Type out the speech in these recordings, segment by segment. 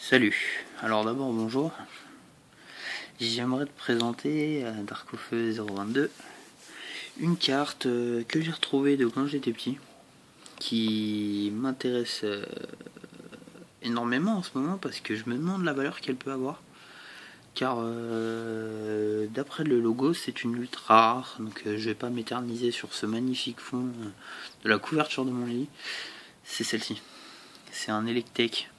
Salut, alors d'abord bonjour, j'aimerais te présenter à Darkofeu 022 une carte que j'ai retrouvée de quand j'étais petit, qui m'intéresse énormément en ce moment parce que je me demande la valeur qu'elle peut avoir, car d'après le logo c'est une ultra rare, donc je vais pas m'éterniser sur ce magnifique fond de la couverture de mon lit, c'est celle-ci, c'est un Electek.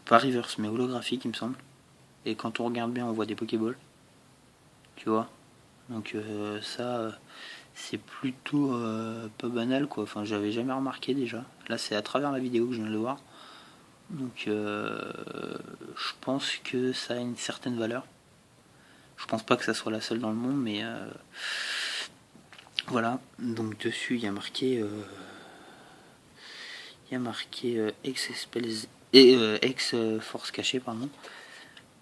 Pas reverse mais holographique il me semble, et quand on regarde bien on voit des pokéballs, tu vois, donc c'est plutôt pas banal quoi, enfin j'avais jamais remarqué déjà, là c'est à travers la vidéo que je viens de le voir, donc je pense que ça a une certaine valeur, je pense pas que ça soit la seule dans le monde, mais voilà, donc dessus il y a marqué ex force cachée, pardon.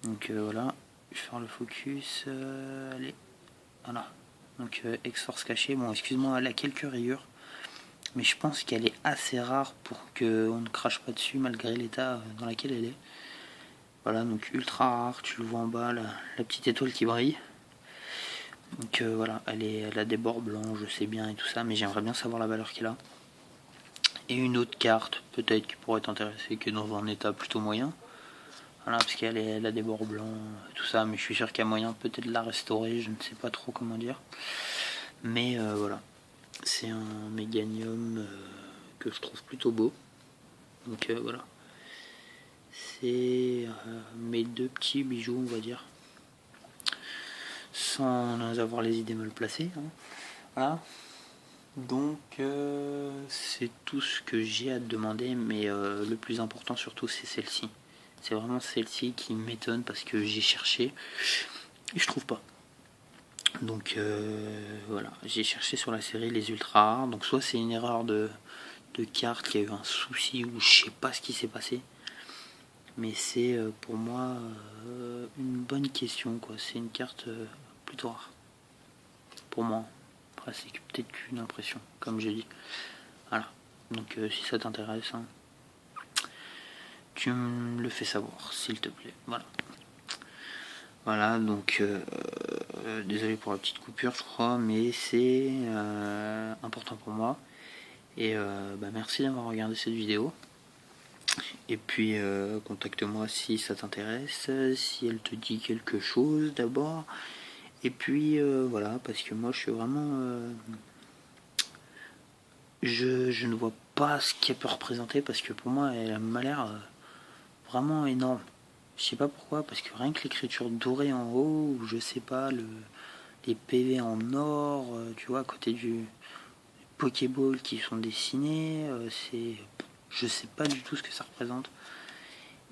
Donc voilà, je vais faire le focus. Allez, voilà. Donc ex force cachée. Bon, excuse-moi, elle a quelques rayures, mais je pense qu'elle est assez rare pour qu'on ne crache pas dessus malgré l'état dans lequel elle est. Voilà, donc ultra rare. Tu le vois en bas, la petite étoile qui brille. Donc voilà, elle a des bords blancs, je sais bien et tout ça, mais j'aimerais bien savoir la valeur qu'elle a. Et une autre carte, peut-être qui pourrait t'intéresser, qui est dans un état plutôt moyen. Voilà, parce qu'elle a des bords blancs, tout ça, mais je suis sûr qu'il y a moyen peut-être de la restaurer, je ne sais pas trop comment dire. Mais voilà, c'est un méganium que je trouve plutôt beau. Donc voilà, c'est mes deux petits bijoux, on va dire, sans avoir les idées mal placées. Hein. Voilà. Donc c'est tout ce que j'ai à te demander, mais le plus important surtout c'est celle-ci. C'est vraiment celle-ci qui m'étonne parce que j'ai cherché et je trouve pas. Donc voilà, j'ai cherché sur la série les ultra rares. Donc soit c'est une erreur de carte, qui a eu un souci ou je sais pas ce qui s'est passé. Mais c'est pour moi une bonne question quoi. C'est une carte plutôt rare. Pour moi. Après c'est peut-être qu'une impression, comme je dis. Voilà. Donc si ça t'intéresse, hein, tu me le fais savoir, s'il te plaît. Voilà. Voilà, donc désolé pour la petite coupure, je crois, mais c'est important pour moi. Et merci d'avoir regardé cette vidéo. Et puis contacte-moi si ça t'intéresse, si elle te dit quelque chose d'abord. Et puis voilà, parce que moi je suis vraiment... je ne vois pas ce qu'elle peut représenter, parce que pour moi elle m'a l'air vraiment énorme. Je sais pas pourquoi, parce que rien que l'écriture dorée en haut, ou je sais pas, les PV en or, tu vois, à côté du Pokéball qui sont dessinés, je sais pas du tout ce que ça représente.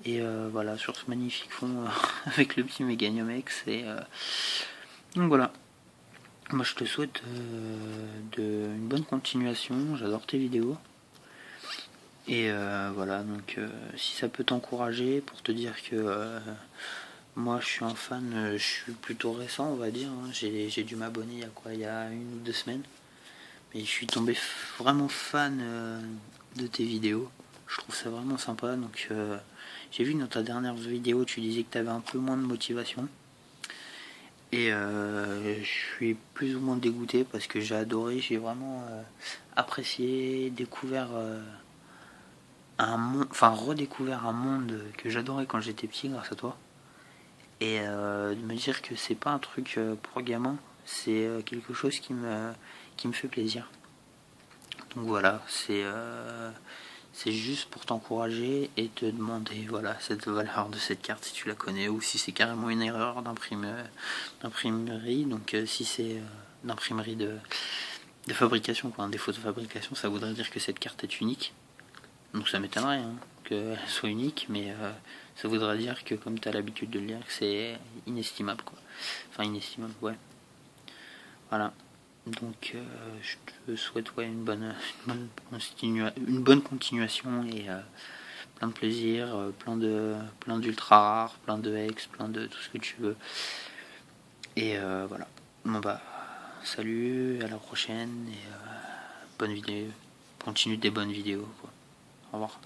Et voilà, sur ce magnifique fond avec le petit Meganium X. Et donc voilà, moi je te souhaite une bonne continuation, j'adore tes vidéos. Et voilà, donc si ça peut t'encourager pour te dire que moi je suis un fan, je suis plutôt récent on va dire, hein. J'ai dû m'abonner il y a 1 ou 2 semaines. Mais je suis tombé vraiment fan de tes vidéos. Je trouve ça vraiment sympa. Donc j'ai vu que dans ta dernière vidéo tu disais que tu avais un peu moins de motivation. Et je suis plus ou moins dégoûté parce que j'ai adoré, j'ai vraiment apprécié, découvert redécouvert un monde que j'adorais quand j'étais petit grâce à toi. Et de me dire que c'est pas un truc pour gamin, c'est quelque chose qui me fait plaisir. Donc voilà, c'est juste pour t'encourager et te demander voilà cette valeur de cette carte si tu la connais, ou si c'est carrément une erreur d'imprimerie. Donc si c'est d'imprimerie de fabrication, quoi, un défaut de fabrication, ça voudrait dire que cette carte est unique. Donc ça m'étonnerait hein, qu'elle soit unique, mais ça voudrait dire que comme tu as l'habitude de le lire, que c'est inestimable quoi. Enfin inestimable, ouais. Voilà. Donc je te souhaite une bonne continuation et plein de plaisir, plein d'ultra rares, plein de ex, plein de tout ce que tu veux. Et voilà. Bon salut, à la prochaine et bonne vidéo. continue des bonnes vidéos, quoi. Au revoir.